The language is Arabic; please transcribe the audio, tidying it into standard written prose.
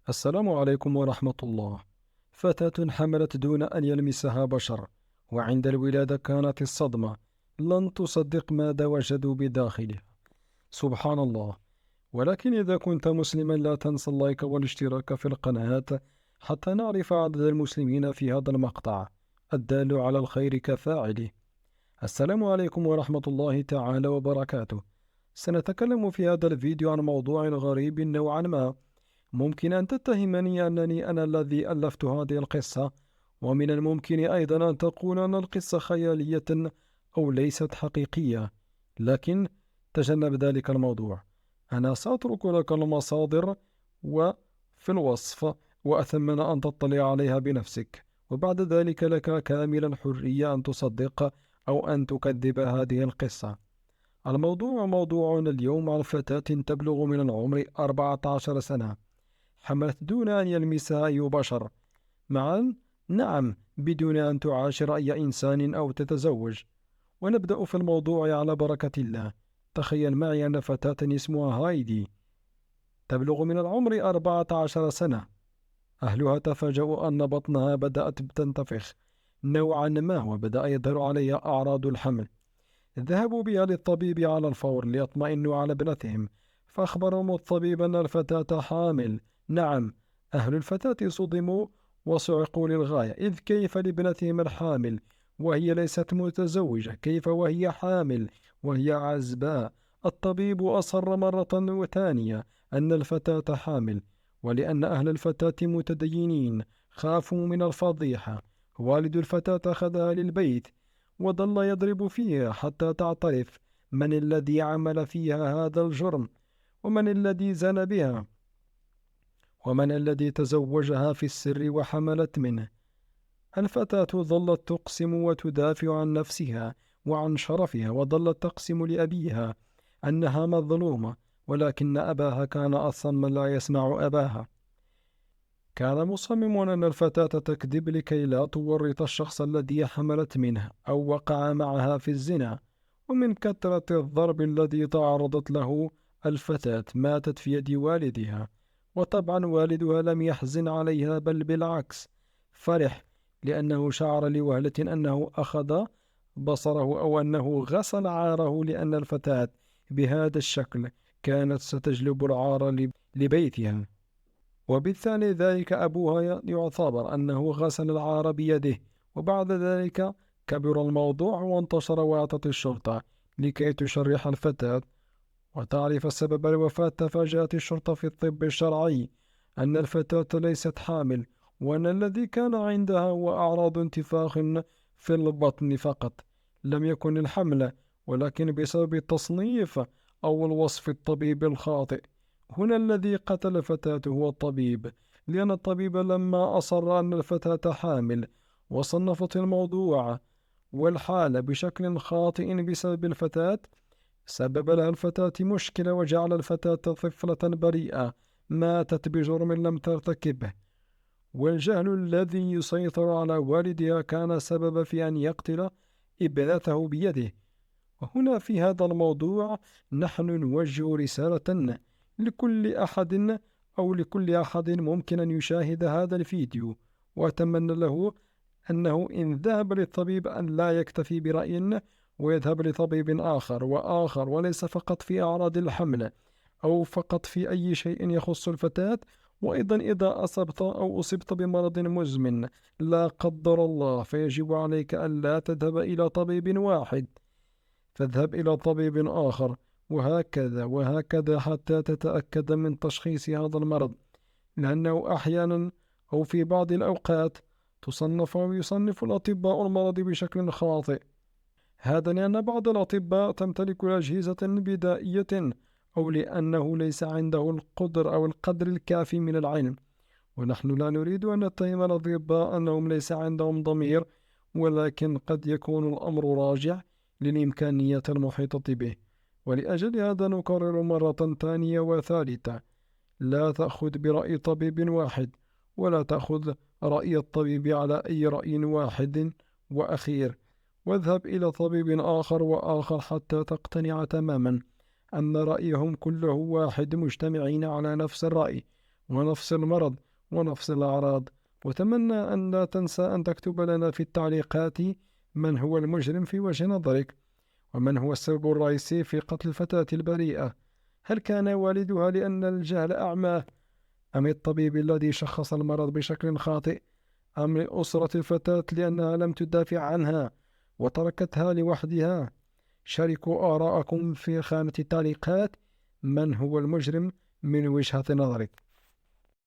السلام عليكم ورحمة الله. فتاة حملت دون أن يلمسها بشر، وعند الولادة كانت الصدمة لن تصدق ماذا وجدوا بداخلها. سبحان الله. ولكن إذا كنت مسلما لا تنسى اللايك والاشتراك في القناة حتى نعرف عدد المسلمين في هذا المقطع الدال على الخير كفاعله. السلام عليكم ورحمة الله تعالى وبركاته. سنتكلم في هذا الفيديو عن موضوع غريب نوعا ما. ممكن أن تتهمني أنني أنا الذي ألفت هذه القصة، ومن الممكن أيضا أن تقول أن القصة خيالية أو ليست حقيقية، لكن تجنب ذلك الموضوع. أنا سأترك لك المصادر وفي الوصف، وأتمنى أن تطلع عليها بنفسك، وبعد ذلك لك كامل الحرية أن تصدق أو أن تكذب هذه القصة. الموضوع موضوعنا اليوم عن فتاة تبلغ من العمر 14 سنة، حملت دون أن يلمسها أي بشر. معا، نعم، بدون أن تعاشر أي إنسان أو تتزوج. ونبدأ في الموضوع على بركة الله. تخيل معي أن فتاة اسمها هايدي تبلغ من العمر 14 سنة. أهلها تفاجؤوا أن بطنها بدأت تنتفخ نوعا ما، وبدأ يظهر عليها أعراض الحمل. ذهبوا بها للطبيب على الفور ليطمئنوا على ابنتهم، فأخبرهم الطبيب أن الفتاة حامل. نعم، أهل الفتاة صدموا وصعقوا للغاية، إذ كيف لابنتهم الحامل وهي ليست متزوجة؟ كيف وهي حامل وهي عزباء؟ الطبيب أصر مرة وثانية أن الفتاة حامل، ولأن أهل الفتاة متدينين خافوا من الفضيحة. والد الفتاة أخذها للبيت وظل يضرب فيها حتى تعترف من الذي عمل فيها هذا الجرم، ومن الذي زنى بها، ومن الذي تزوجها في السر وحملت منه. الفتاة ظلت تقسم وتدافع عن نفسها وعن شرفها، وظلت تقسم لأبيها أنها مظلومة، ولكن أباها كان أصم لا يسمع أباها. كان مصمم أن الفتاة تكذب لكي لا تورط الشخص الذي حملت منه أو وقع معها في الزنا. ومن كثرة الضرب الذي تعرضت له الفتاة ماتت في يد والدها. وطبعا والدها لم يحزن عليها، بل بالعكس فرح، لأنه شعر لوهلة أنه أخذ بصره أو أنه غسل عاره، لأن الفتاة بهذا الشكل كانت ستجلب العار لبيتها. وبالتالي ذلك أبوها يعتبر أنه غسل العار بيده. وبعد ذلك كبر الموضوع وانتشر، وأتت الشرطة لكي تشرح الفتاة وتعرف سبب الوفاة. تفاجأت الشرطة في الطب الشرعي أن الفتاة ليست حامل، وأن الذي كان عندها هو أعراض انتفاخ في البطن فقط، لم يكن الحمل، ولكن بسبب التصنيف أو الوصف الطبيب الخاطئ. هنا الذي قتل الفتاة هو الطبيب، لأن الطبيب لما أصر أن الفتاة حامل وصنفت الموضوع والحالة بشكل خاطئ بسبب الفتاة، سبب لها الفتاة مشكلة، وجعل الفتاة طفلة بريئة ماتت بجرم لم ترتكبه. والجهل الذي يسيطر على والدها كان سبب في أن يقتل ابنته بيده. وهنا في هذا الموضوع نحن نوجه رسالة لكل أحد ممكن أن يشاهد هذا الفيديو، وأتمنى له أنه إن ذهب للطبيب أن لا يكتفي برأي، ويذهب لطبيب آخر وآخر، وليس فقط في أعراض الحمل أو فقط في أي شيء يخص الفتاة. وأيضا إذا أصبت أو أصبت بمرض مزمن لا قدر الله، فيجب عليك أن لا تذهب إلى طبيب واحد، فاذهب إلى طبيب آخر، وهكذا وهكذا حتى تتأكد من تشخيص هذا المرض، لأنه أحيانا أو في بعض الأوقات تصنف أو يصنف الأطباء المرض بشكل خاطئ. هذا لأن بعض الأطباء تمتلك أجهزة بدائية، أو لأنه ليس عنده القدر أو القدر الكافي من العلم. ونحن لا نريد أن نتهم الأطباء أنهم ليس عندهم ضمير، ولكن قد يكون الأمر راجع للإمكانيات المحيطة به. ولأجل هذا نكرر مرة ثانية وثالثة: لا تأخذ برأي طبيب واحد، ولا تأخذ رأي الطبيب على أي رأي واحد وأخير، واذهب إلى طبيب آخر وآخر حتى تقتنع تماما أن رأيهم كله واحد، مجتمعين على نفس الرأي، ونفس المرض ونفس الأعراض. وأتمنى أن لا تنسى أن تكتب لنا في التعليقات من هو المجرم في وجهة نظرك، ومن هو السبب الرئيسي في قتل الفتاة البريئة. هل كان والدها لأن الجهل أعماه، أم الطبيب الذي شخص المرض بشكل خاطئ، أم لأسرة الفتاة لأنها لم تدافع عنها وتركتها لوحدها؟ شاركوا آراءكم في خانة التعليقات. من هو المجرم من وجهة نظرك؟